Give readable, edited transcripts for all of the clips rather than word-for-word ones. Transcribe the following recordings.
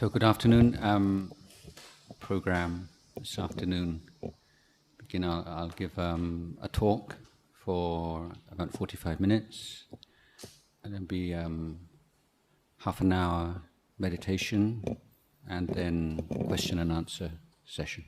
So good afternoon. Program this afternoon. I'll give a talk for about 45 minutes, and then be half an hour meditation, and then question and answer session.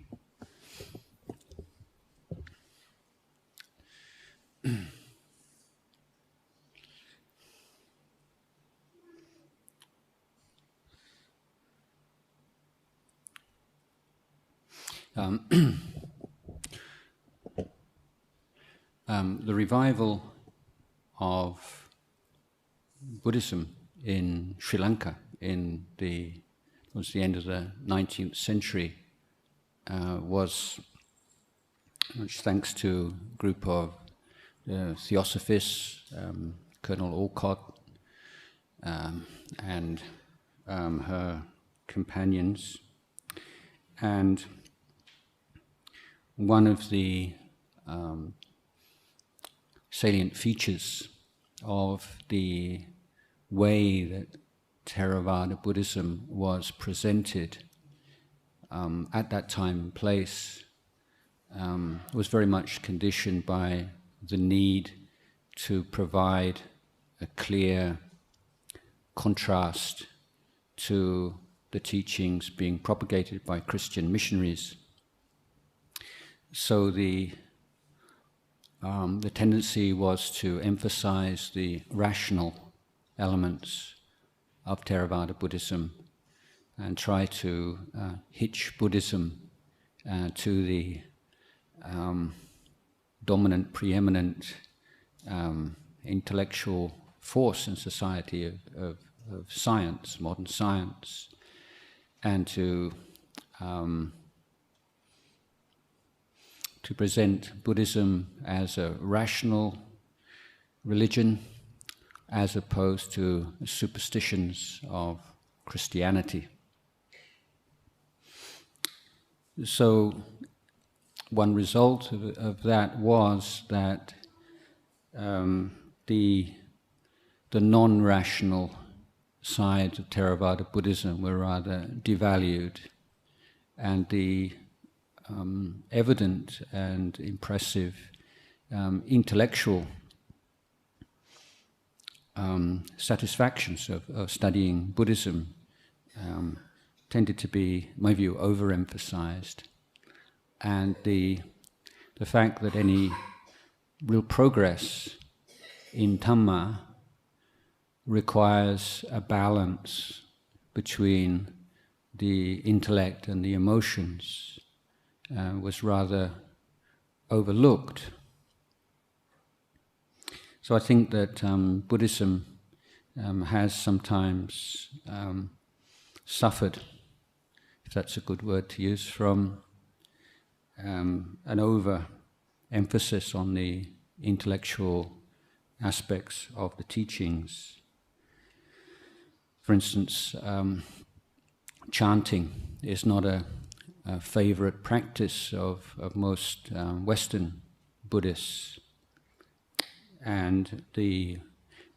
The revival of Buddhism in Sri Lanka towards the end of the 19th century was much thanks to a group of theosophists, Colonel Alcott and her companions. And one of the salient features of the way that Theravada Buddhism was presented at that time and place was very much conditioned by the need to provide a clear contrast to the teachings being propagated by Christian missionaries. So the tendency was to emphasize the rational elements of Theravada Buddhism and try to hitch Buddhism to the dominant, preeminent intellectual force in society of science, modern science, and to present Buddhism as a rational religion as opposed to superstitions of Christianity. So one result of that was that the non-rational sides of Theravada Buddhism were rather devalued, and the evident and impressive intellectual satisfactions of studying Buddhism tended to be, in my view, overemphasized. And the fact that any real progress in Dhamma requires a balance between the intellect and the emotions was rather overlooked. So I think that Buddhism has sometimes suffered, if that's a good word to use, from an over-emphasis on the intellectual aspects of the teachings. For instance, chanting is not a favorite practice of most Western Buddhists, and the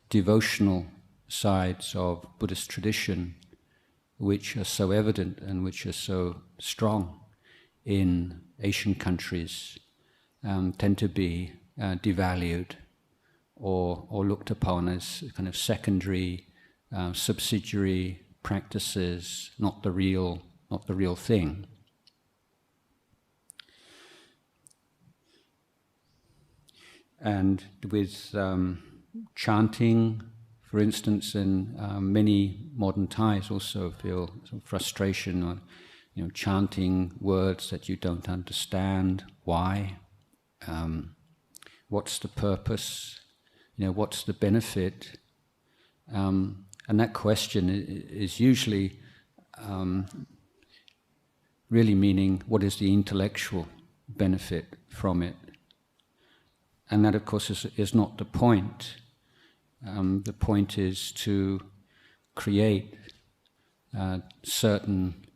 devotional sides of Buddhist tradition, which are so evident and which are so strong in Asian countries, tend to be devalued or looked upon as kind of secondary, subsidiary practices, not the real thing. And with chanting, for instance, and many modern Thais also feel some frustration on, chanting words that you don't understand. Why? What's the purpose? What's the benefit? And that question is usually really meaning, what is the intellectual benefit from it? And that, of course, is not the point. The point is to create certain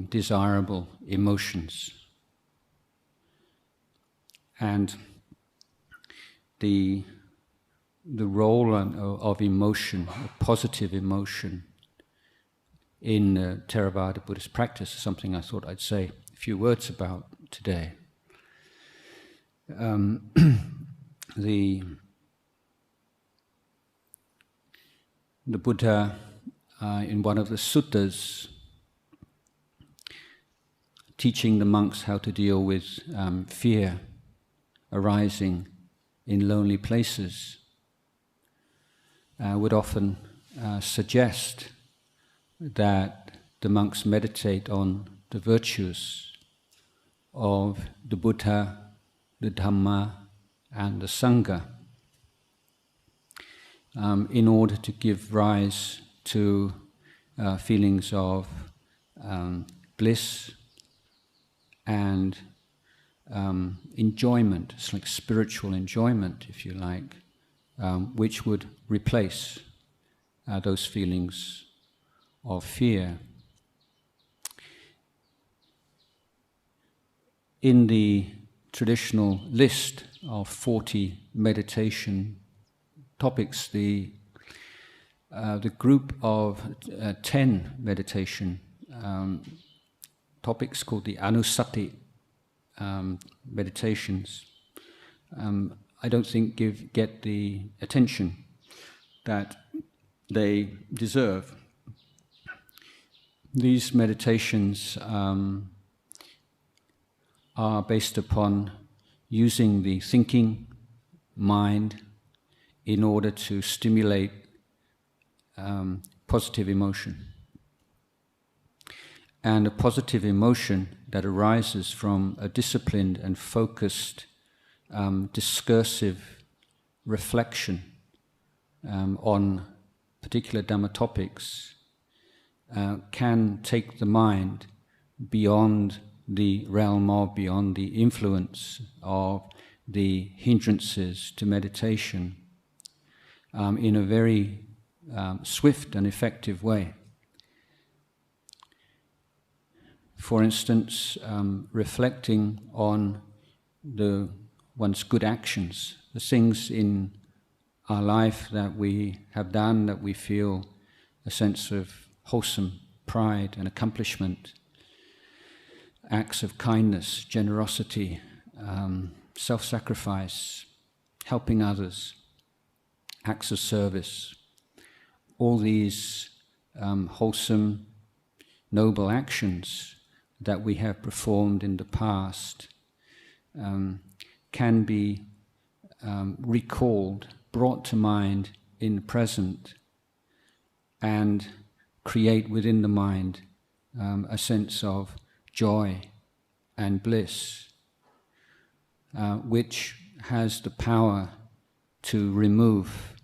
desirable emotions. And the role of emotion, of positive emotion, in Theravada Buddhist practice is something I thought I'd say a few words about today. The Buddha, in one of the suttas, teaching the monks how to deal with fear arising in lonely places, would often suggest that the monks meditate on the virtues of the Buddha, the Dharma, and the Sangha, in order to give rise to feelings of bliss and enjoyment. It's like spiritual enjoyment, if you like, which would replace those feelings of fear. In the traditional list of 40 meditation topics, the group of 10 meditation topics called the Anusati meditations, I don't think get the attention that they deserve. These meditations are based upon using the thinking mind in order to stimulate positive emotion. And a positive emotion that arises from a disciplined and focused discursive reflection on particular Dhamma topics can take the mind beyond the realm of, beyond the influence of the hindrances to meditation in a very swift and effective way. For instance, reflecting on one's good actions, the things in our life that we have done that we feel a sense of wholesome pride and accomplishment, acts of kindness, generosity, self-sacrifice, helping others, acts of service. All these wholesome, noble actions that we have performed in the past can be recalled, brought to mind in the present, and create within the mind a sense of joy and bliss, which has the power to remove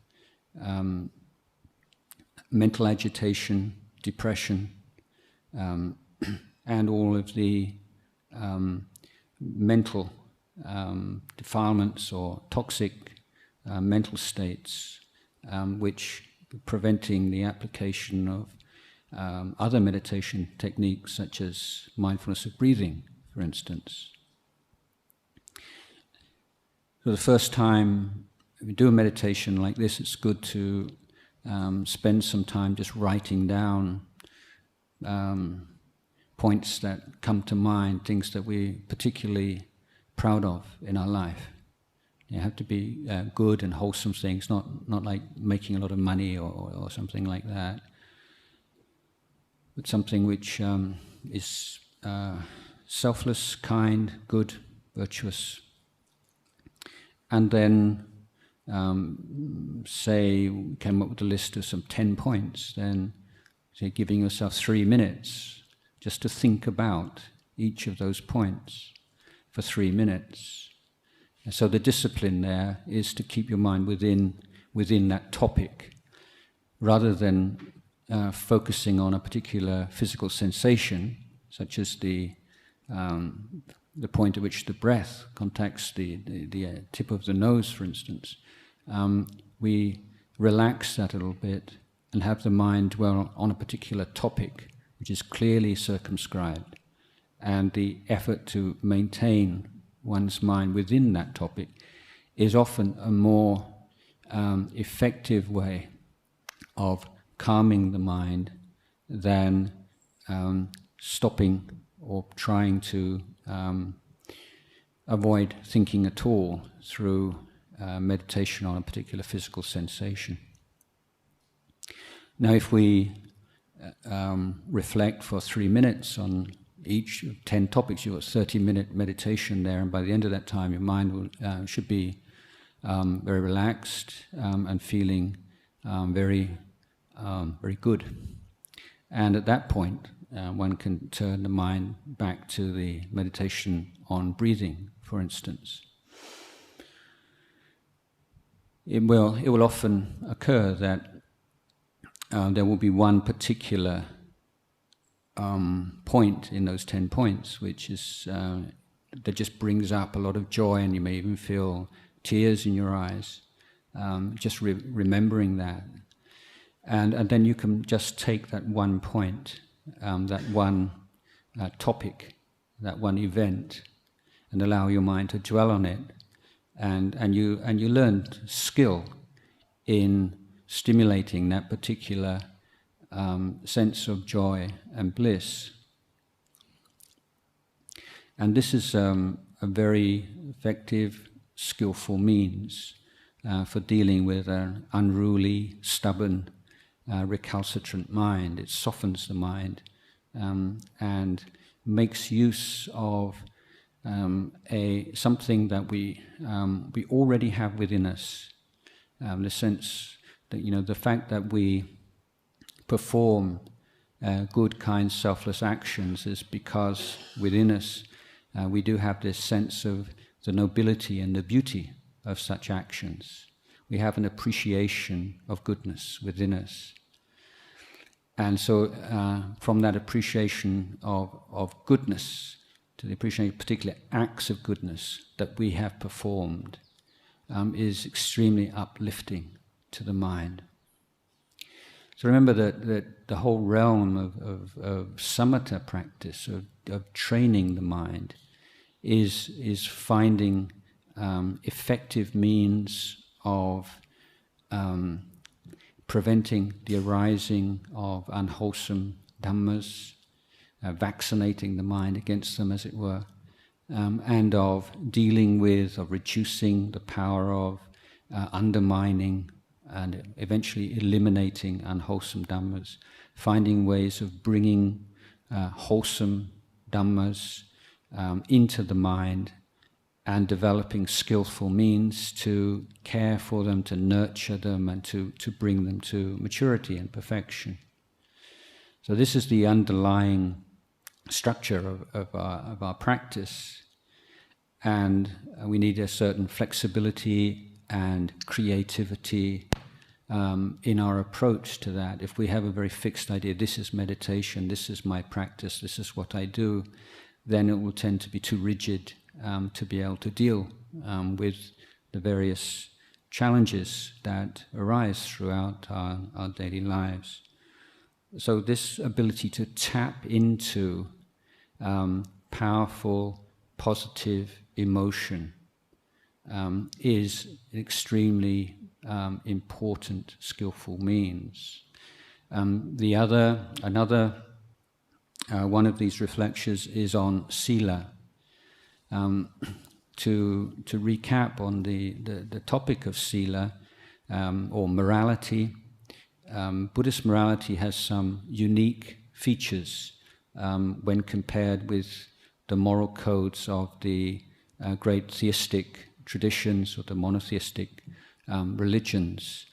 mental agitation, depression, and all of the mental defilements or toxic mental states, which preventing the application of other meditation techniques such as mindfulness of breathing, for instance. So the first time we do a meditation like this, it's good to spend some time just writing down points that come to mind, things that we're particularly proud of in our life. They have to be good and wholesome things, not like making a lot of money or something like that, but something which is selfless, kind, good, virtuous. And then say, came up with a list of some 10 points, then say giving yourself 3 minutes just to think about each of those points for 3 minutes. And so the discipline there is to keep your mind within that topic, rather than focusing on a particular physical sensation, such as the point at which the breath contacts the tip of the nose, for instance. We relax that a little bit and have the mind dwell on a particular topic, which is clearly circumscribed, and the effort to maintain one's mind within that topic is often a more effective way of calming the mind than stopping or trying to avoid thinking at all through meditation on a particular physical sensation. Now, if we reflect for 3 minutes on each of 10 topics, you've got 30-minute meditation there, and by the end of that time, your mind should be very relaxed and feeling very good. And at that point, one can turn the mind back to the meditation on breathing, for instance. It will often occur that there will be one particular point in those 10 points, which is that just brings up a lot of joy, and you may even feel tears in your eyes, just remembering that. And then you can just take that one point, that one topic, that one event, and allow your mind to dwell on it, and you learn skill in stimulating that particular sense of joy and bliss. And this is a very effective, skillful means for dealing with an unruly, stubborn, recalcitrant mind. It softens the mind and makes use of something that we already have within us. The sense that, the fact that we perform good, kind, selfless actions is because within us we do have this sense of the nobility and the beauty of such actions. We have an appreciation of goodness within us. And so from that appreciation of goodness to the appreciation of particular acts of goodness that we have performed is extremely uplifting to the mind. So remember that the whole realm of samatha practice, of training the mind, is finding effective means of preventing the arising of unwholesome dhammas, vaccinating the mind against them, as it were, and of dealing with, of reducing the power of undermining and eventually eliminating unwholesome dhammas, finding ways of bringing wholesome dhammas into the mind and developing skillful means to care for them, to nurture them, and to bring them to maturity and perfection. So this is the underlying structure of our practice, and we need a certain flexibility and creativity in our approach to that. If we have a very fixed idea, this is meditation, this is my practice, this is what I do, then it will tend to be too rigid to be able to deal with the various challenges that arise throughout our daily lives. So this ability to tap into powerful, positive emotion is an extremely important, skillful means. Another one of these reflections is on sila. To recap on the topic of sila or morality, Buddhist morality has some unique features when compared with the moral codes of the great theistic traditions or the monotheistic religions,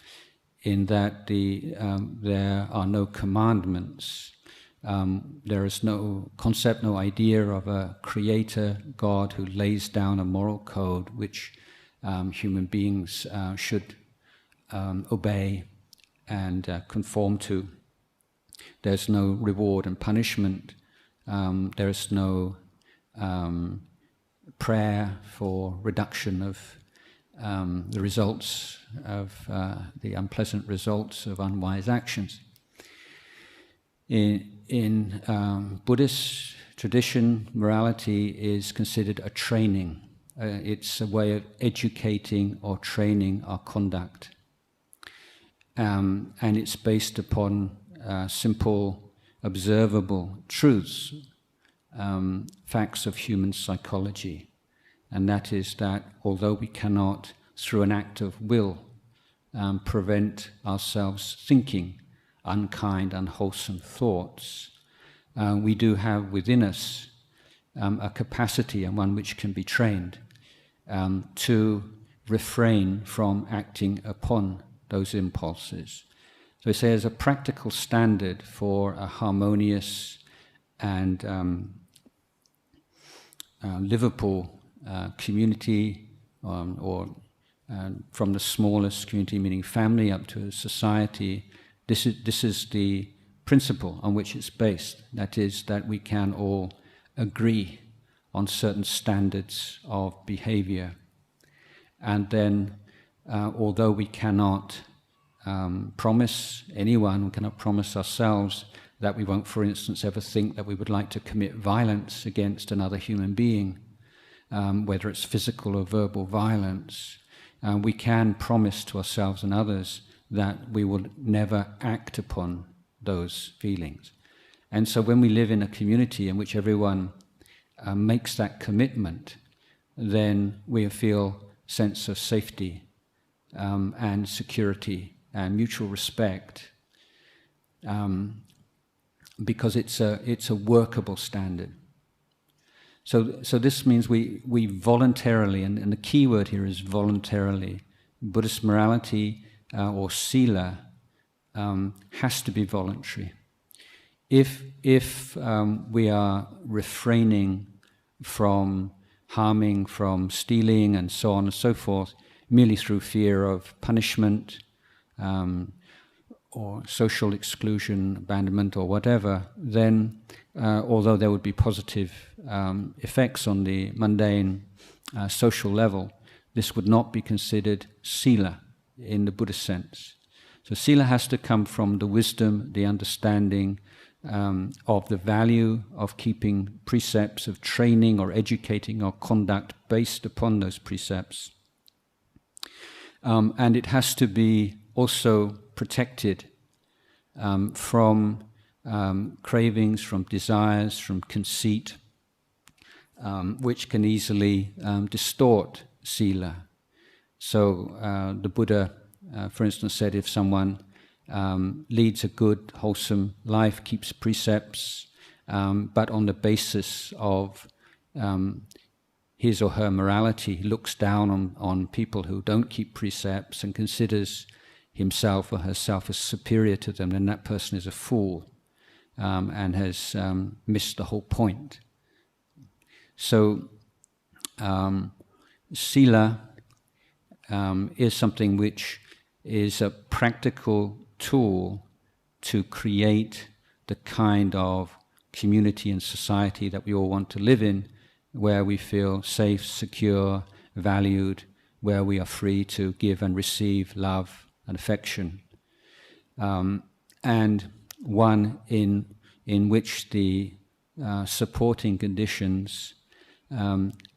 in that there are no commandments. There is no concept, no idea of a creator God who lays down a moral code which human beings should obey and conform to. There's no reward and punishment. There is no prayer for reduction of the results of the unpleasant results of unwise actions. In Buddhist tradition, morality is considered a training. It's a way of educating or training our conduct. And it's based upon simple observable truths, facts of human psychology. And that is that although we cannot, through an act of will, prevent ourselves thinking unkind, unwholesome thoughts, we do have within us a capacity, and one which can be trained, to refrain from acting upon those impulses. So we say as a practical standard for a harmonious and livable community, or from the smallest community, meaning family, up to society, this is the principle on which it's based. That is, that we can all agree on certain standards of behavior. And then, although we cannot promise anyone, we cannot promise ourselves that we won't, for instance, ever think that we would like to commit violence against another human being, whether it's physical or verbal violence, we can promise to ourselves and others that we will never act upon those feelings. And so when we live in a community in which everyone makes that commitment, then we feel sense of safety and security and mutual respect, because it's a workable standard. So this means we voluntarily, and the key word here is voluntarily. Buddhist morality or sila has to be voluntary. If we are refraining from harming, from stealing, and so on and so forth, merely through fear of punishment, or social exclusion, abandonment, or whatever, then although there would be positive effects on the mundane social level, this would not be considered sila in the Buddhist sense. So sila has to come from the wisdom, the understanding of the value of keeping precepts, of training or educating our conduct based upon those precepts. And it has to be also protected from cravings, from desires, from conceit, which can easily distort sila. So the Buddha, for instance, said if someone leads a good, wholesome life, keeps precepts, but on the basis of his or her morality, looks down on people who don't keep precepts and considers himself or herself as superior to them, then that person is a fool and has missed the whole point. So sila is something which is a practical tool to create the kind of community and society that we all want to live in, where we feel safe, secure, valued, where we are free to give and receive love and affection, and one in which the supporting conditions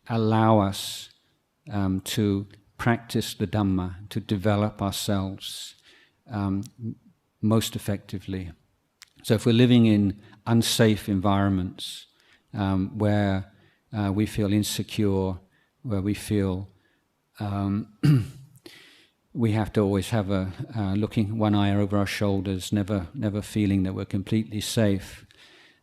allow us to practice the Dhamma, to develop ourselves most effectively. So if we're living in unsafe environments where we feel insecure, where we feel we have to always have looking one eye over our shoulders, never feeling that we're completely safe,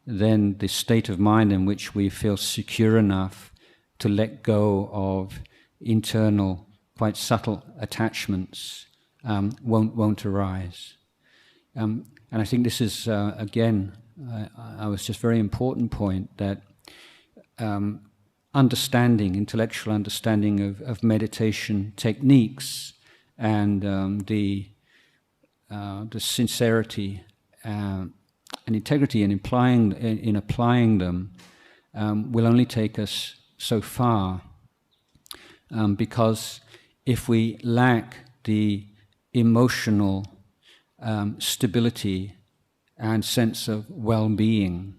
then the state of mind in which we feel secure enough to let go of internal, quite subtle attachments won't arise. And I think this is, again, I was just very important point that understanding, intellectual understanding of meditation techniques and the sincerity and integrity in applying them will only take us so far, because if we lack the emotional stability and sense of well-being,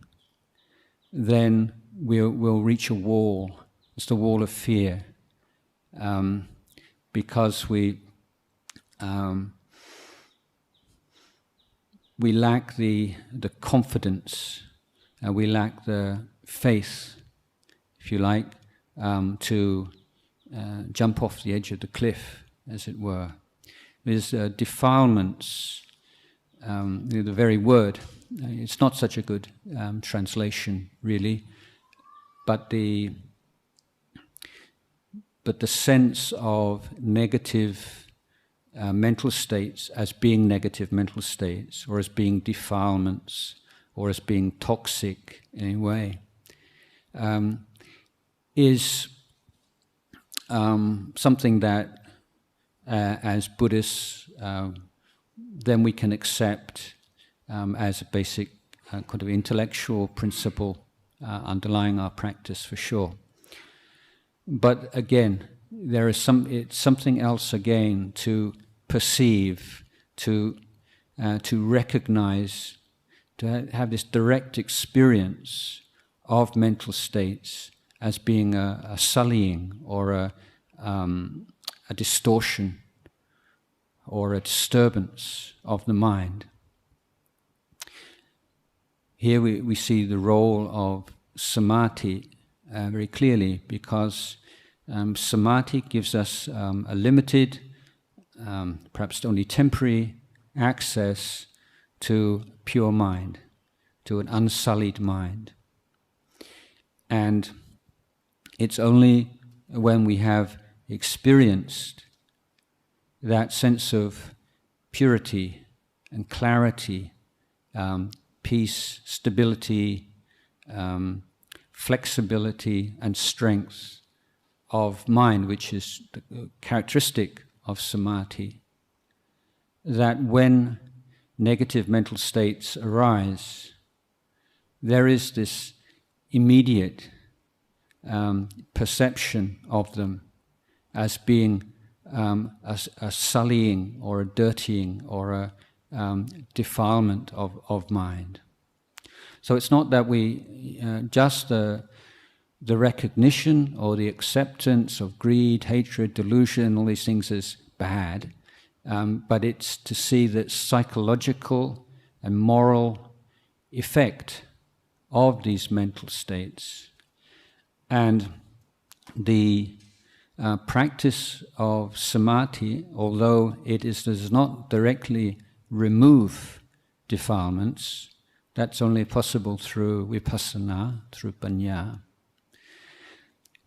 then we'll reach a wall. It's the wall of fear, because we lack the confidence, we lack the faith, if you like, to jump off the edge of the cliff, as it were. There's defilements, the very word. It's not such a good translation, really, but the sense of negative mental states as being negative mental states, or as being defilements, or as being toxic in any way, is something that, as Buddhists, then we can accept as a basic kind of intellectual principle underlying our practice, for sure. But again, it's something else again to perceive, to recognize, to have this direct experience of mental states as being a sullying or a distortion or a disturbance of the mind. Here we see the role of samadhi very clearly, because samadhi gives us a limited, perhaps only temporary, access to pure mind, to an unsullied mind. And it's only when we have experienced that sense of purity and clarity, peace, stability, flexibility and strength of mind, which is the characteristic of samadhi, that when negative mental states arise, there is this immediate perception of them as being a sullying or a dirtying or a defilement of mind. So it's not that we just the recognition or the acceptance of greed, hatred, delusion, all these things is bad, but it's to see the psychological and moral effect of these mental states. And the practice of samadhi, although does not directly remove defilements, that's only possible through vipassana, through panya.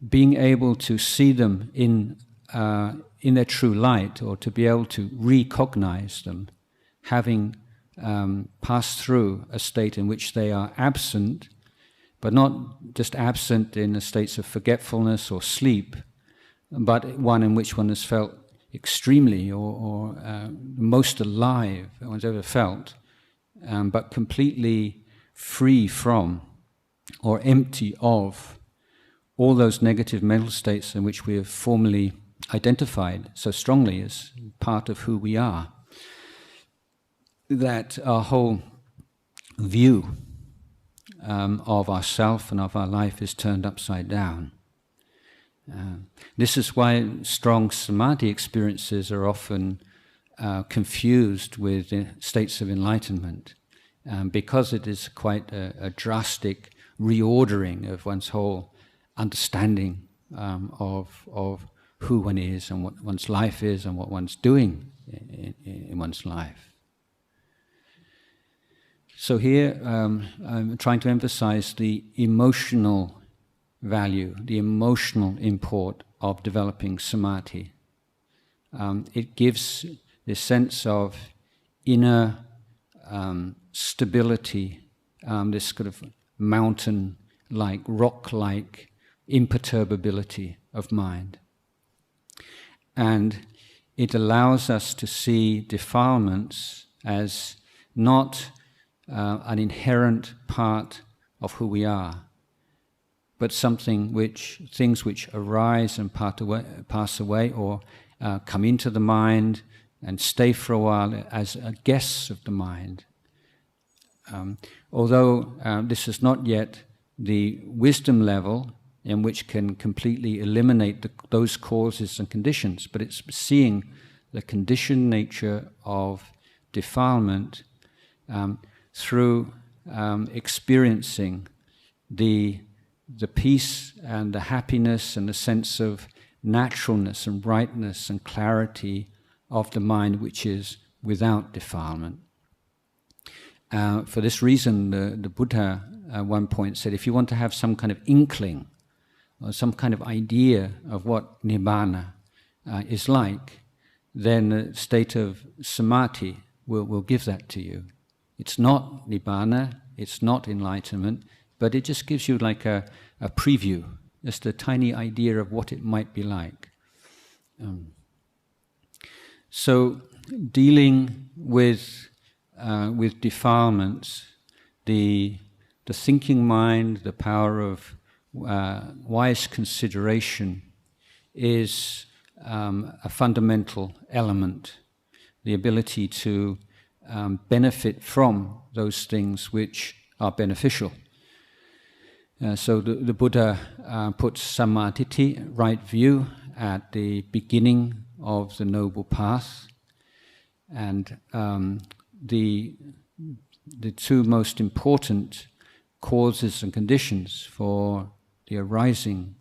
Being able to see them in their true light, or to be able to recognize them, having passed through a state in which they are absent, but not just absent in the states of forgetfulness or sleep, but one in which one has felt extremely or most alive one's ever felt, but completely free from or empty of all those negative mental states in which we have formerly identified so strongly as part of who we are, that our whole view of ourself and of our life is turned upside down. This is why strong samadhi experiences are often confused with states of enlightenment, because it is quite a drastic reordering of one's whole understanding of who one is and what one's life is and what one's doing in one's life. So here I'm trying to emphasize the emotional value, the emotional import of developing samadhi. It gives this sense of inner stability, this kind of mountain-like, rock-like imperturbability of mind. And it allows us to see defilements as not an inherent part of who we are, but things which arise and pass away, or come into the mind and stay for a while as guests of the mind. Although this is not yet the wisdom level in which can completely eliminate those causes and conditions, but it's seeing the conditioned nature of defilement through experiencing the peace and the happiness and the sense of naturalness and brightness and clarity of the mind which is without defilement. For this reason, the Buddha at one point said, if you want to have some kind of inkling or some kind of idea of what nirvana is like, then the state of samadhi will give that to you. It's not nirvana, it's not enlightenment, but it just gives you like a preview, just a tiny idea of what it might be like. So dealing with defilements, the thinking mind, the power of wise consideration is a fundamental element, the ability to benefit from those things which are beneficial. So the Buddha puts samadhi, right view, at the beginning of the noble path, and the two most important causes and conditions for the arising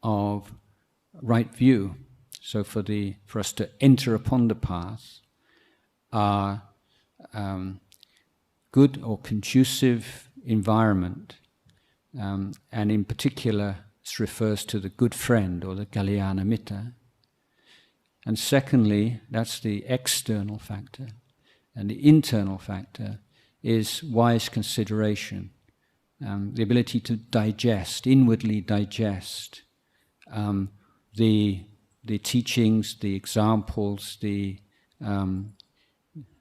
of right view, so for us to enter upon the path, are good or conducive environment, and in particular this refers to the good friend or the kalyana mitta. And secondly, that's the external factor, and the internal factor is wise consideration, the ability to digest, inwardly digest the teachings, the examples, the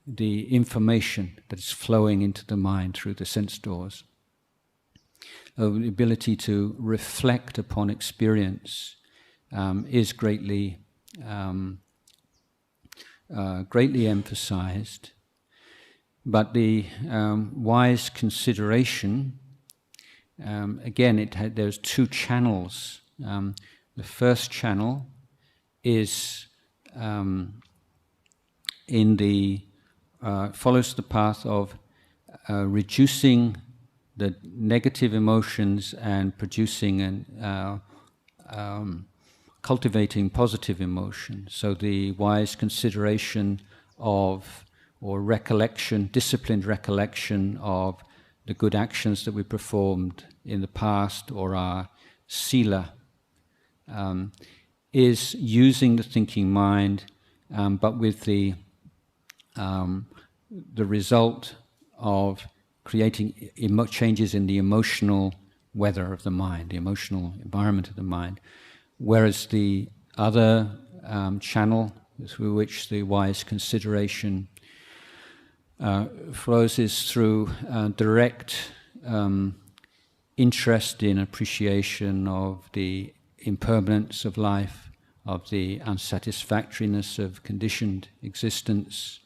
information that is flowing into the mind through the sense doors. The ability to reflect upon experience is greatly emphasized, but the wise consideration, again, there's two channels. The first channel is follows the path of reducing the negative emotions and producing and cultivating positive emotions. So the wise consideration of, or recollection, disciplined recollection of the good actions that we performed in the past, or our sila, is using the thinking mind, but with the result of creating changes in the emotional weather of the mind, the emotional environment of the mind. Whereas the other channel through which the wise consideration flows is through direct interest in appreciation of the impermanence of life, of the unsatisfactoriness of conditioned existence,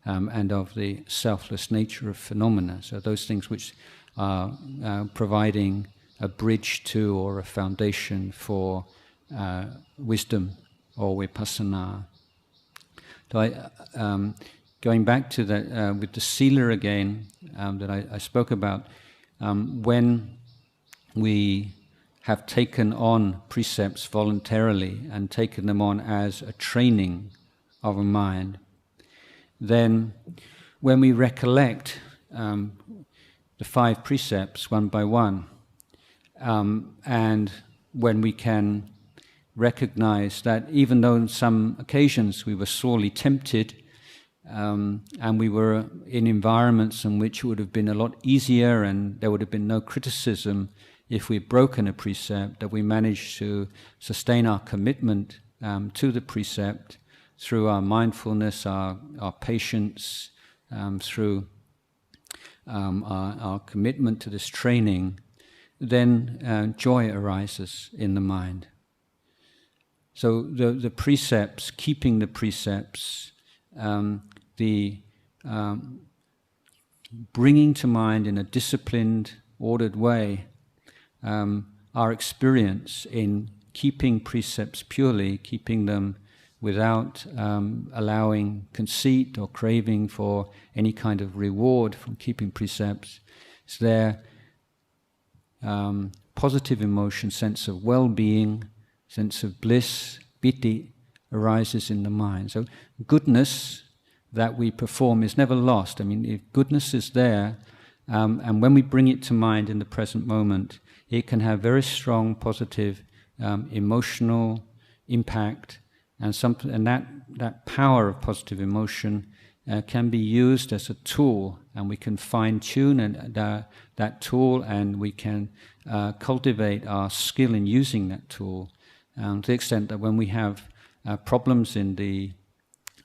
and of the selfless nature of phenomena. So those things which are providing a bridge to or a foundation for wisdom or vipassana. So going back to that, with the sila again, that I spoke about, when we have taken on precepts voluntarily and taken them on as a training of a mind, then when we recollect the 5 precepts one by one, and when we can recognize that even though on some occasions we were sorely tempted, and we were in environments in which it would have been a lot easier and there would have been no criticism if we'd broken a precept, that we managed to sustain our commitment to the precept through our mindfulness, our patience, through our commitment to this training, then joy arises in the mind. So the precepts, keeping the precepts, the bringing to mind in a disciplined, ordered way our experience in keeping precepts purely, keeping them without allowing conceit or craving for any kind of reward from keeping precepts. It's there. Positive emotion, sense of well-being, sense of bliss, piti, arises in the mind. So goodness that we perform is never lost. I mean, if goodness is there, and when we bring it to mind in the present moment, it can have very strong positive emotional impact, and that power of positive emotion can be used as a tool, and we can fine-tune that tool, and we can cultivate our skill in using that tool to the extent that when we have problems in the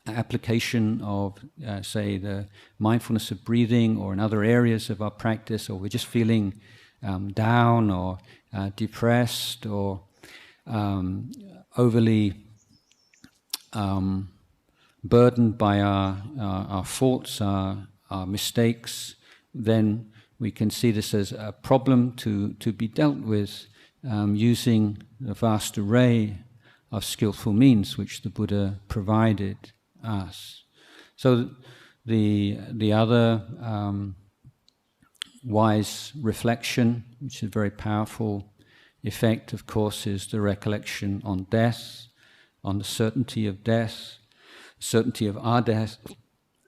application of, say, the mindfulness of breathing, or in other areas of our practice, or we're just feeling down or depressed or overly burdened by our faults, our mistakes, then we can see this as a problem to be dealt with using the vast array of skillful means which the Buddha provided us. So the other wise reflection, which is a very powerful effect, of course, is the recollection on death, on the certainty of death, certainty of our death,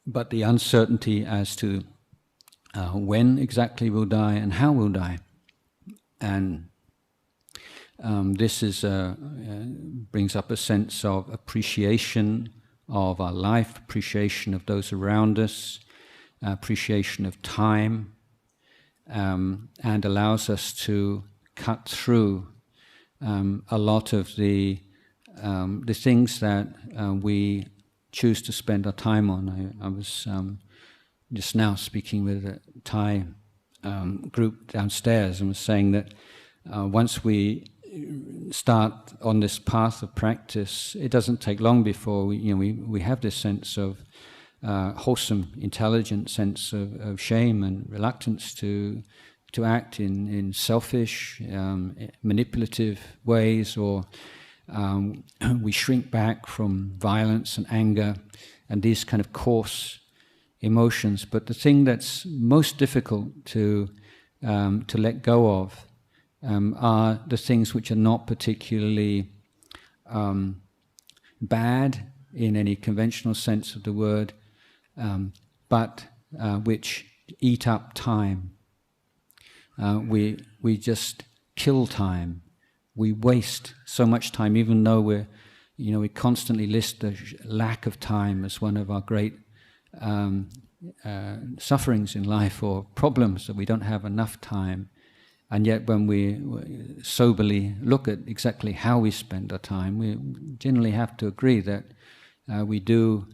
but the uncertainty as to when exactly we'll die and how we'll die. And this is brings up a sense of appreciation of our life, appreciation of those around us, appreciation of time, and allows us to cut through a lot of the things that we choose to spend our time on. I was just now speaking with a Thai group downstairs and was saying that once we start on this path of practice, it doesn't take long before we have this sense of wholesome, intelligent sense of shame and reluctance to act in selfish, manipulative ways, or we shrink back from violence and anger and these kind of coarse emotions. But the thing that's most difficult to let go of are the things which are not particularly bad in any conventional sense of the word, but which eat up time. We just kill time. We waste so much time, even though we constantly list the lack of time as one of our great sufferings in life, or problems, that we don't have enough time. And yet when we soberly look at exactly how we spend our time, we generally have to agree that we do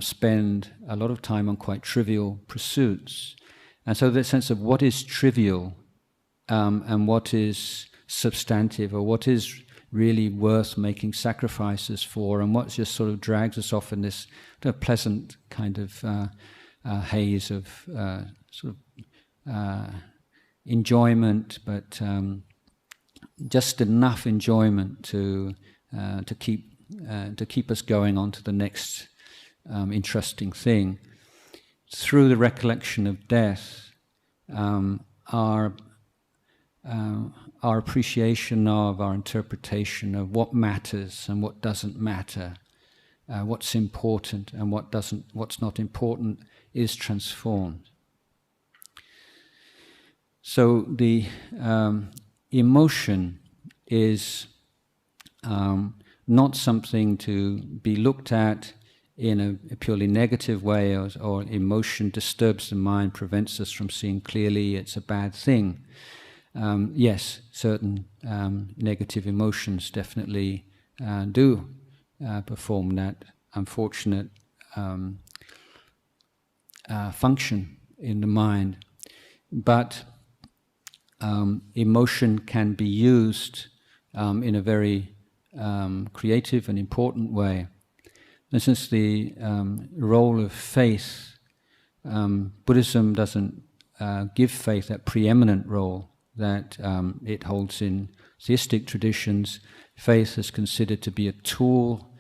spend a lot of time on quite trivial pursuits. And so that sense of what is trivial and what is substantive, or what is really worth making sacrifices for, and what just sort of drags us off in this pleasant kind of haze of sort of enjoyment, but just enough enjoyment to keep us going on to the next interesting thing. Through the recollection of death, our appreciation of, our interpretation of what matters and what doesn't matter, what's important and what's not important, is transformed. So the emotion is not something to be looked at in a purely negative way, or emotion disturbs the mind, prevents us from seeing clearly, it's a bad thing. Yes, certain negative emotions definitely do perform that unfortunate function in the mind. But emotion can be used in a very creative and important way. And since the role of faith, Buddhism doesn't give faith that preeminent role that it holds in theistic traditions. Faith is considered to be a tool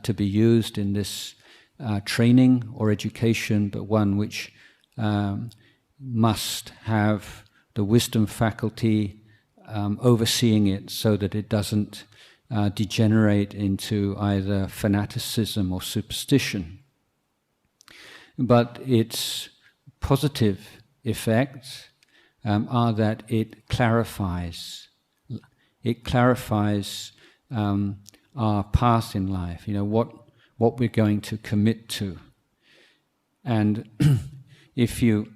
to be used in this training or education, but one which must have the wisdom faculty overseeing it so that it doesn't degenerate into either fanaticism or superstition. But its positive effects are that it clarifies. It clarifies our path in life. What we're going to commit to. And if you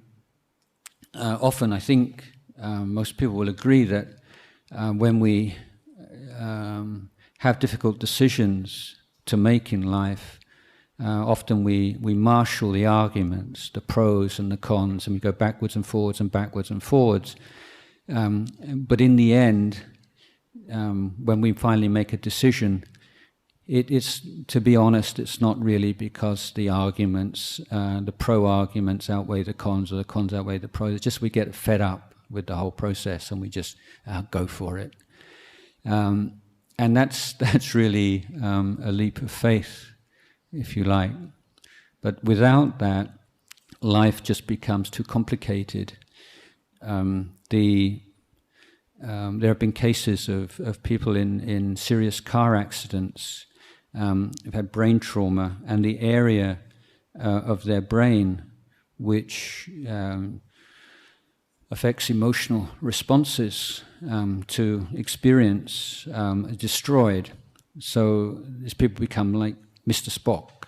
often, I think most people will agree that when we have difficult decisions to make in life, often we marshal the arguments, the pros and the cons, and we go backwards and forwards and backwards and forwards. But in the end, when we finally make a decision, it's, to be honest, it's not really because the arguments, the pro-arguments outweigh the cons, or the cons outweigh the pros. It's just we get fed up with the whole process and we just go for it. And that's really a leap of faith, if you like. But without that, life just becomes too complicated. There have been cases of people in serious car accidents who've had brain trauma, and the area of their brain which affects emotional responses to experience is destroyed. So these people become like Mr. Spock.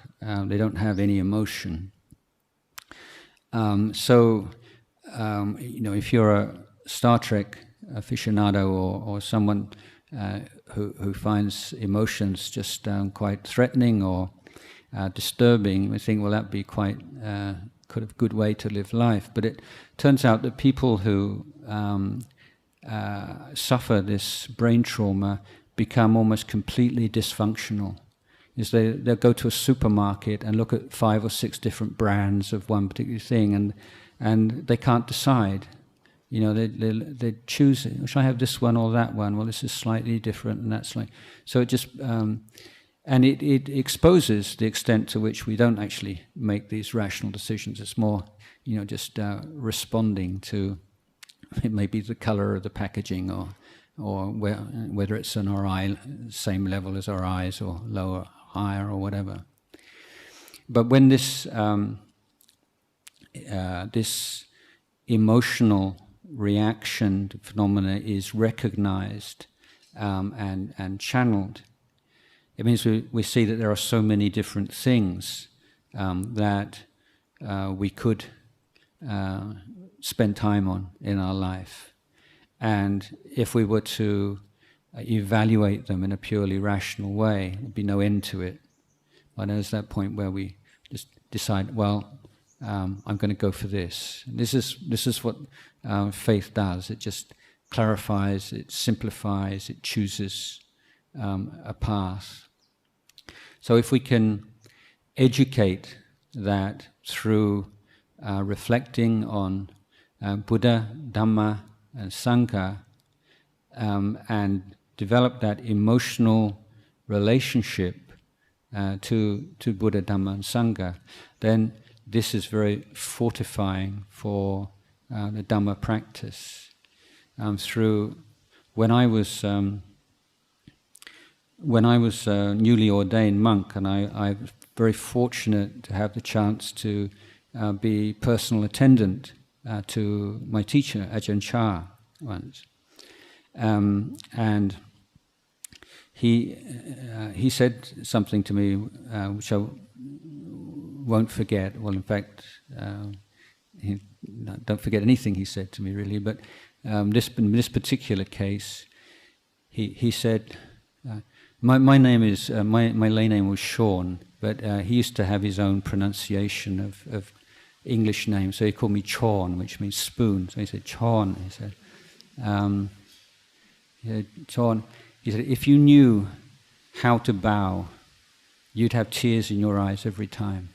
They don't have any emotion. If you're a Star Trek aficionado or someone who finds emotions just quite threatening or disturbing, we think, well, that'd be quite good way to live life. But it turns out that people who suffer this brain trauma become almost completely dysfunctional. They'll go to a supermarket and look at 5 or 6 different brands of one particular thing, and they can't decide. They choose, should I have this one or that one? Well, this is slightly different, and that's like... So it just... and it exposes the extent to which we don't actually make these rational decisions. It's more, just responding to... It may be the color of the packaging, or whether it's on our eye, same level as our eyes, or lower, higher, or whatever. But when this this emotional reaction to phenomena is recognized and channeled, it means we see that there are so many different things that we could spend time on in our life. And if we were to evaluate them in a purely rational way, there'd be no end to it. But there's that point where we just decide, well, I'm going to go for this. And this is what faith does. It just clarifies, it simplifies, it chooses a path. So if we can educate that through reflecting on Buddha, Dharma, and Sangha, and develop that emotional relationship to Buddha, Dhamma, and Sangha, then this is very fortifying for the Dhamma practice. When I was a newly ordained monk, and I was very fortunate to have the chance to be personal attendant to my teacher, Ajahn Chah, once. And he said something to me which I won't forget. Well, in fact, don't forget anything he said to me, really. But in this particular case, he said, my name is my lay name was Sean, but he used to have his own pronunciation of English names, so he called me Chon, which means spoon. So he said Chon. He said, Chon. He said, if you knew how to bow, you'd have tears in your eyes every time.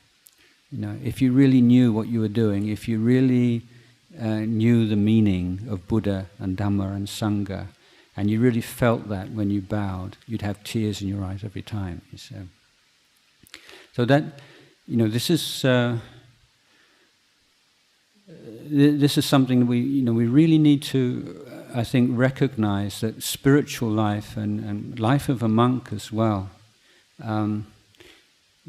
If you really knew what you were doing, if you really knew the meaning of Buddha and Dhamma and Sangha, and you really felt that when you bowed, you'd have tears in your eyes every time, he said. So that, this is something we really need to, I think, recognize that spiritual life and life of a monk as well,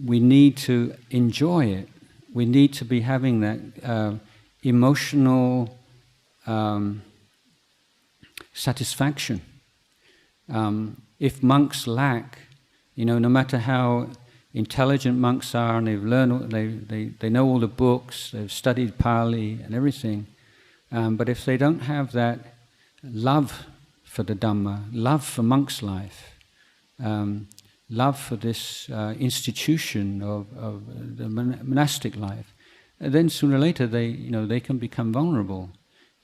we need to enjoy it. We need to be having that emotional satisfaction. If monks lack, no matter how intelligent monks are, and they've learned, they know all the books, they've studied Pali and everything, but if they don't have that love for the Dhamma, love for monk's life, love for this institution of the monastic life, then sooner or later they can become vulnerable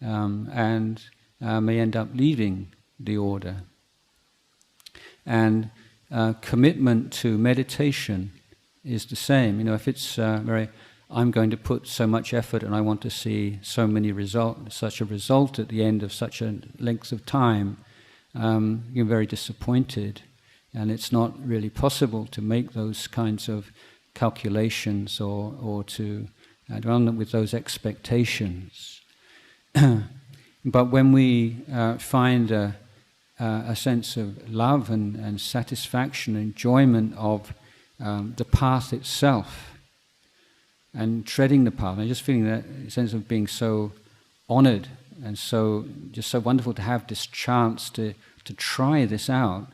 and may end up leaving the order. And commitment to meditation is the same. If it's I'm going to put so much effort and I want to see such a result at the end of such a length of time, you're very disappointed. And it's not really possible to make those kinds of calculations or to run with those expectations. But when we find a sense of love and satisfaction, enjoyment of the path itself, and treading the path, and just feeling that sense of being so honored and just so wonderful to have this chance to try this out.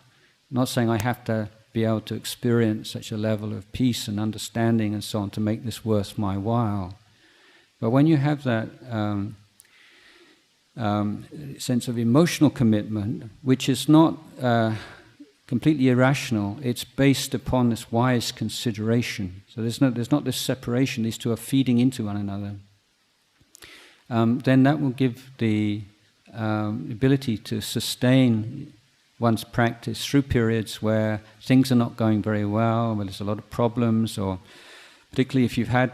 Not saying I have to be able to experience such a level of peace and understanding and so on to make this worth my while. But when you have that sense of emotional commitment, which is not completely irrational, it's based upon this wise consideration. So there's not this separation, these two are feeding into one another. Then that will give the ability to sustain one's practice through periods where things are not going very well, where there's a lot of problems, or particularly if you've had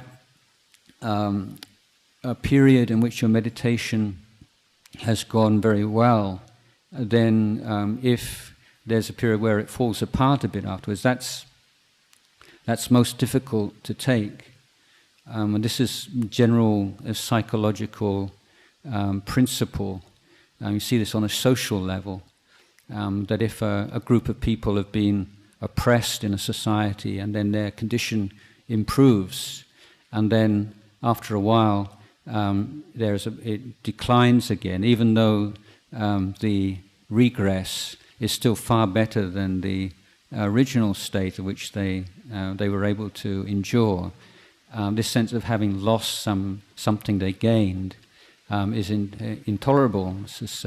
a period in which your meditation has gone very well, then if there's a period where it falls apart a bit afterwards, that's most difficult to take. And this is general psychological principle. You see this on a social level, that if a group of people have been oppressed in a society and then their condition improves, and then after a while it declines again, even though the regress is still far better than the original state of which they were able to endure. This sense of having lost something they gained is intolerable. This is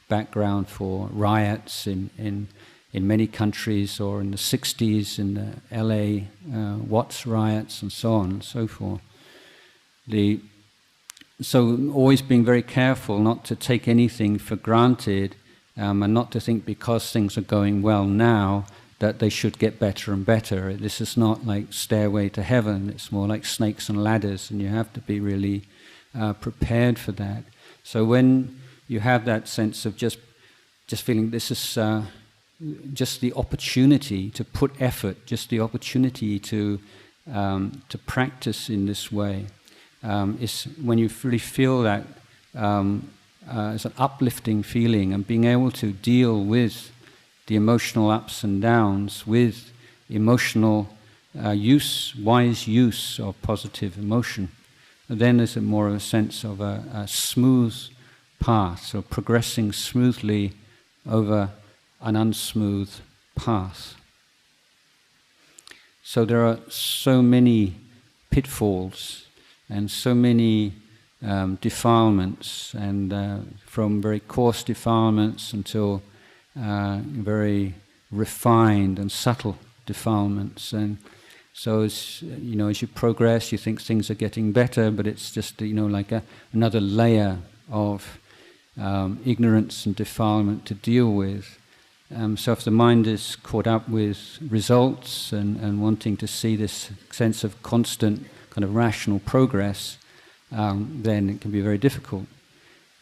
background for riots in many countries, or in the 60s in the LA Watts riots and so on and so forth. So always being very careful not to take anything for granted, and not to think because things are going well now that they should get better and better. This is not like Stairway to Heaven, it's more like snakes and ladders, and you have to be really prepared for that. So when you have that sense of just feeling this is just the opportunity to put effort, just the opportunity to practice in this way, is when you really feel that as an uplifting feeling, and being able to deal with the emotional ups and downs with emotional wise use of positive emotion. And then there's more of a sense of a smooth path, so progressing smoothly over an unsmooth path. So there are so many pitfalls and so many defilements, and from very coarse defilements until very refined and subtle defilements. And so as you progress, you think things are getting better, but it's just like another layer of ignorance and defilement to deal with. So if the mind is caught up with results and wanting to see this sense of constant kind of rational progress, then it can be very difficult.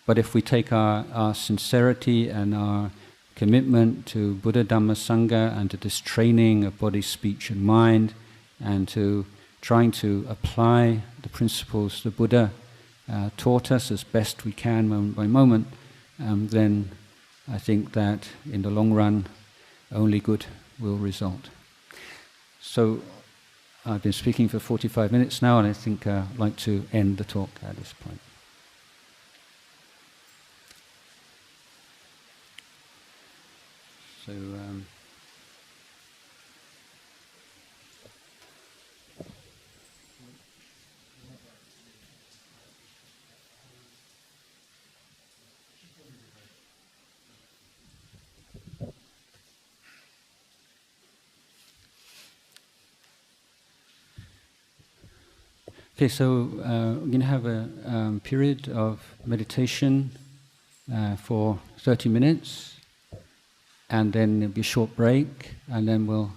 But if we take our sincerity and our commitment to Buddha, Dhamma, Sangha, and to this training of body, speech and mind, and to trying to apply the principles the Buddha taught us as best we can moment by moment, then I think that in the long run only good will result. So I've been speaking for 45 minutes now, and I think I'd like to end the talk at this point. So okay, so we're going to have a period of meditation for 30 minutes, and then there'll be a short break, and then we'll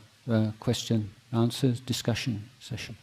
question, answers, discussion session.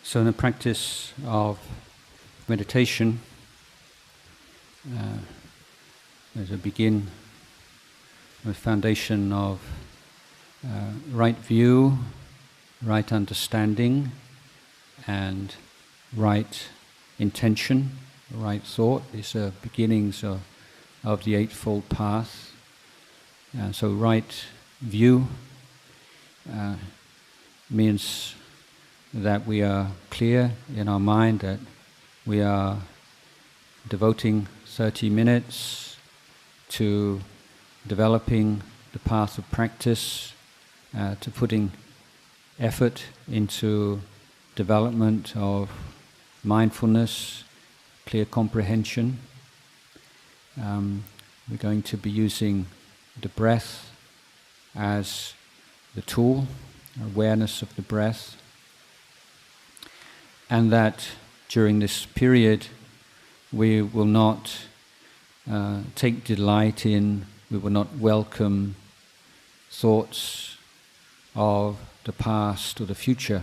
So in the practice of meditation, there's a begin, a foundation of right view, right understanding, and right intention, right thought. These are beginnings of the Eightfold Path. So right view means that we are clear in our mind that we are devoting 30 minutes to developing the path of practice, to putting effort into development of mindfulness, clear comprehension. We're going to be using the breath as the tool, awareness of the breath, and that during this period we will not take delight in, we will not welcome thoughts of the past or the future.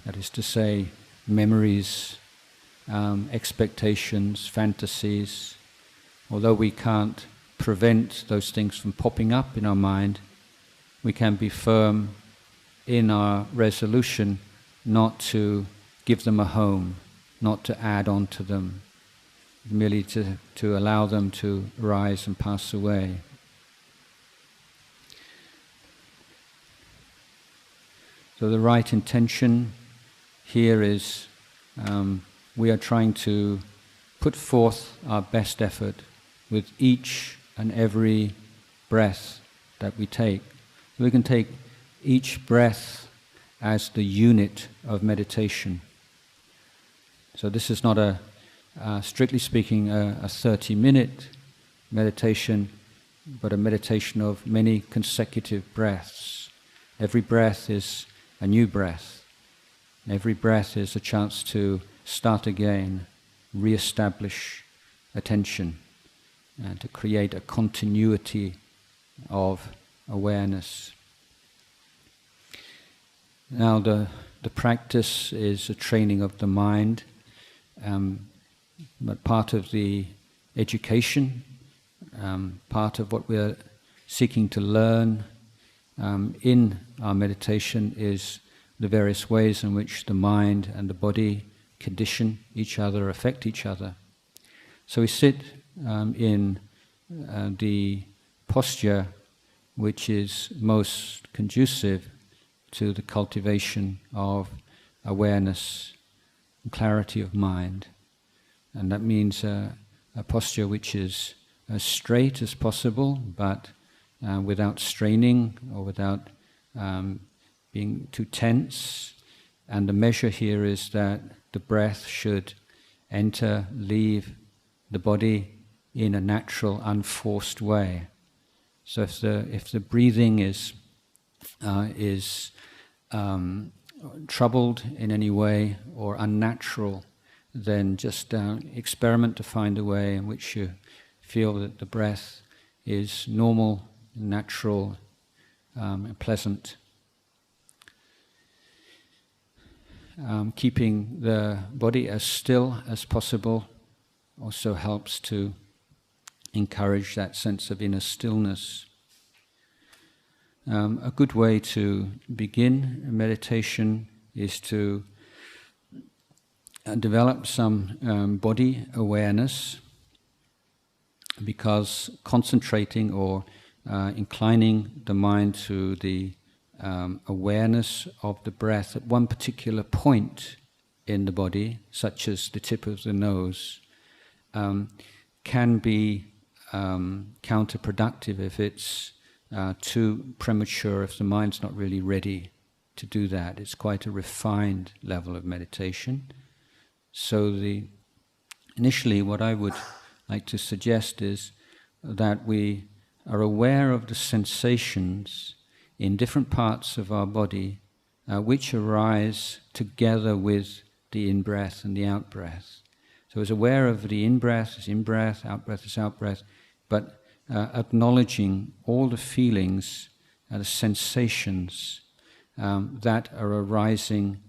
That is to say, memories, expectations, fantasies. Although we can't prevent those things from popping up in our mind, we can be firm in our resolution not to give them a home, not to add on to them, merely to allow them to arise and pass away. So the right intention here is we are trying to put forth our best effort with each and every breath that we take. We can take each breath as the unit of meditation. So this is not strictly speaking, a 30-minute meditation, but a meditation of many consecutive breaths. Every breath is a new breath. Every breath is a chance to start again, re-establish attention, and to create a continuity of awareness. Now the practice is a training of the mind, but part of the education, part of what we are seeking to learn in our meditation is the various ways in which the mind and the body condition each other, affect each other. So we sit in the posture which is most conducive to the cultivation of awareness and clarity of mind. And that means a posture which is as straight as possible, but without straining or without being too tense. And the measure here is that the breath should enter, leave the body in a natural, unforced way. So if the breathing is troubled in any way or unnatural, then just experiment to find a way in which you feel that the breath is normal, natural, pleasant. Keeping the body as still as possible also helps to encourage that sense of inner stillness. A good way to begin meditation is to develop some body awareness, because concentrating or inclining the mind to the awareness of the breath at one particular point in the body, such as the tip of the nose, can be counterproductive if it's too premature, if the mind's not really ready to do that. It's quite a refined level of meditation. So initially what I would like to suggest is that we are aware of the sensations in different parts of our body which arise together with the in-breath and the out-breath. So as aware of the in-breath as in-breath, out-breath as out-breath, but acknowledging all the feelings, the sensations that are arising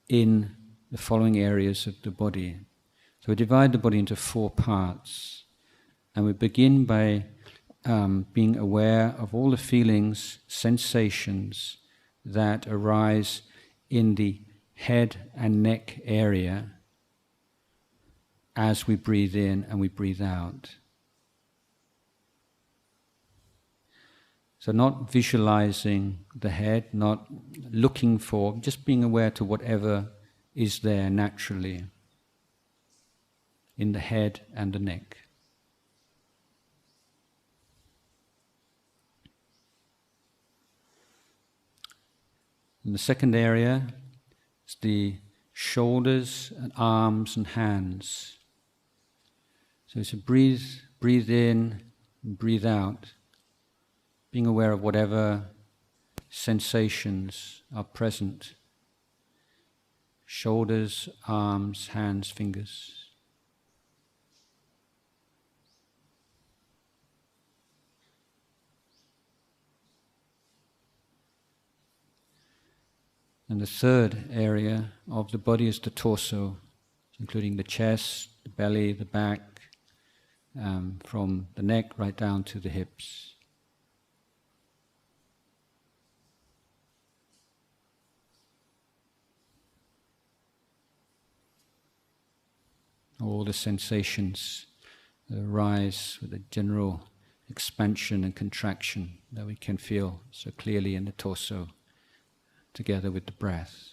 in the following areas of the body. So we divide the body into 4 parts, and we begin by being aware of all the feelings, sensations that arise in the head and neck area as we breathe in and we breathe out. So not visualizing the head, not looking for, just being aware to whatever is there naturally in the head and the neck. And the second area is the shoulders and arms and hands. So it's a breathe in, breathe out, being aware of whatever sensations are present. Shoulders, arms, hands, fingers. And the third area of the body is the torso, including the chest, the belly, the back, from the neck right down to the hips. All the sensations that arise with a general expansion and contraction that we can feel so clearly in the torso, together with the breath.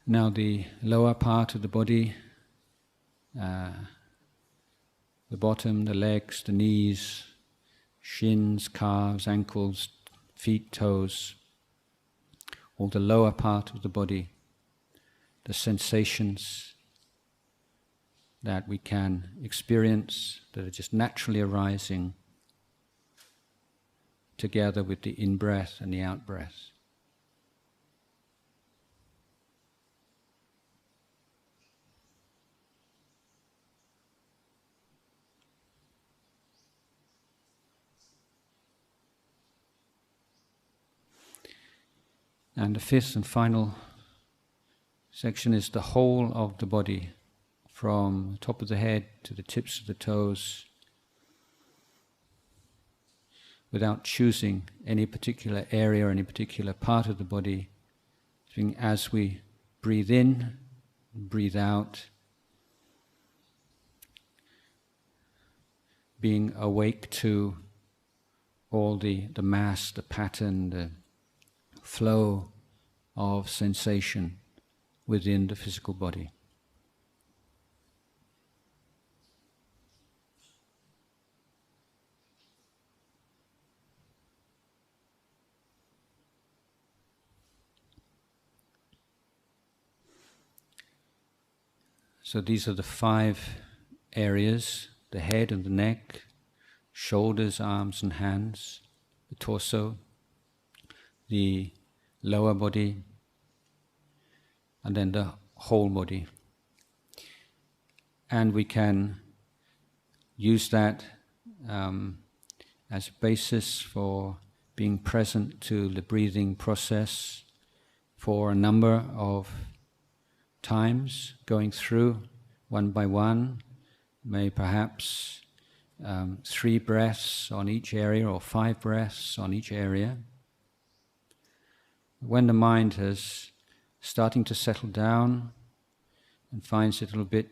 Now the lower part of the body, the bottom, the legs, the knees, shins, calves, ankles, feet, toes, all the lower part of the body, the sensations that we can experience that are just naturally arising together with the in-breath and the out-breath. And the fifth and final section is the whole of the body, from the top of the head to the tips of the toes, without choosing any particular area or any particular part of the body. As we breathe in, breathe out, being awake to all the mass, the pattern, the flow of sensation within the physical body. So these are the 5 areas: the head and the neck, shoulders, arms and hands, the torso, the lower body, and then the whole body. And we can use that as a basis for being present to the breathing process for a number of times, going through one by one, may perhaps 3 breaths on each area or 5 breaths on each area. When the mind is starting to settle down and finds it a little bit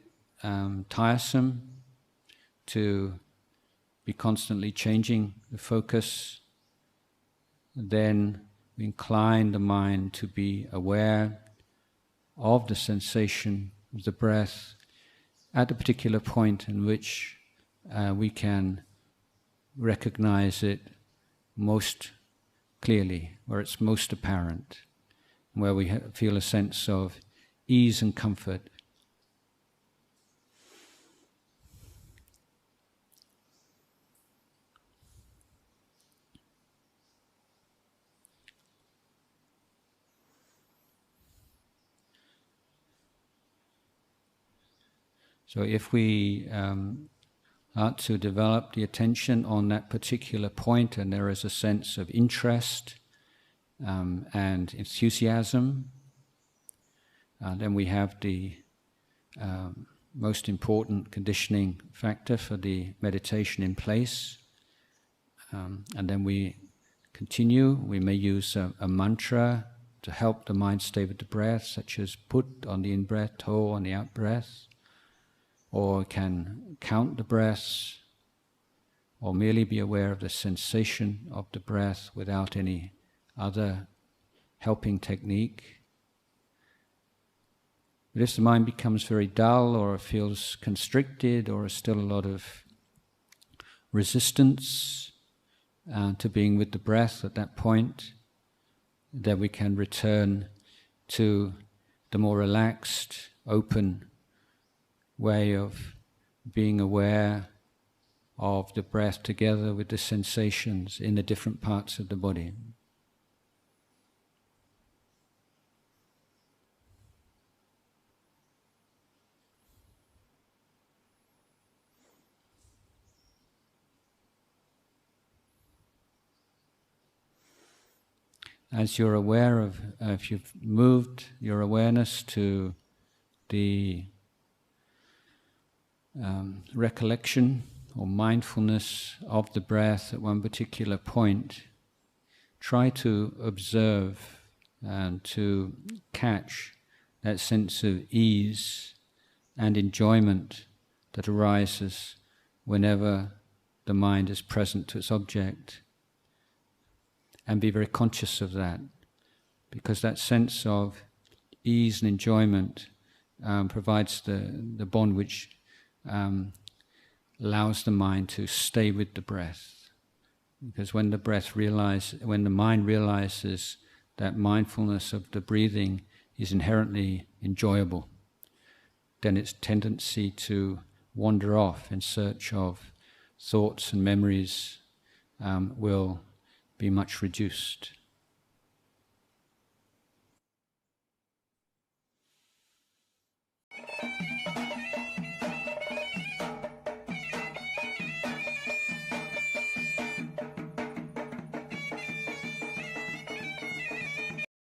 tiresome to be constantly changing the focus, then we incline the mind to be aware of the sensation of the breath at a particular point in which we can recognize it most clearly, where it's most apparent, where we feel a sense of ease and comfort. So if we are to develop the attention on that particular point, and there is a sense of interest and enthusiasm, then we have the most important conditioning factor for the meditation in place. And then we continue. We may use a mantra to help the mind stay with the breath, such as put on the in-breath, to on the out-breath, or can count the breaths, or merely be aware of the sensation of the breath without any other helping technique. But if the mind becomes very dull, or feels constricted, or is still a lot of resistance to being with the breath at that point, then we can return to the more relaxed, open way of being aware of the breath together with the sensations in the different parts of the body. As you're aware of, if you've moved your awareness to the recollection or mindfulness of the breath at one particular point, try to observe and to catch that sense of ease and enjoyment that arises whenever the mind is present to its object. And be very conscious of that, because that sense of ease and enjoyment provides the bond which allows the mind to stay with the breath. Because when the mind realizes that mindfulness of the breathing is inherently enjoyable, then its tendency to wander off in search of thoughts and memories will be much reduced.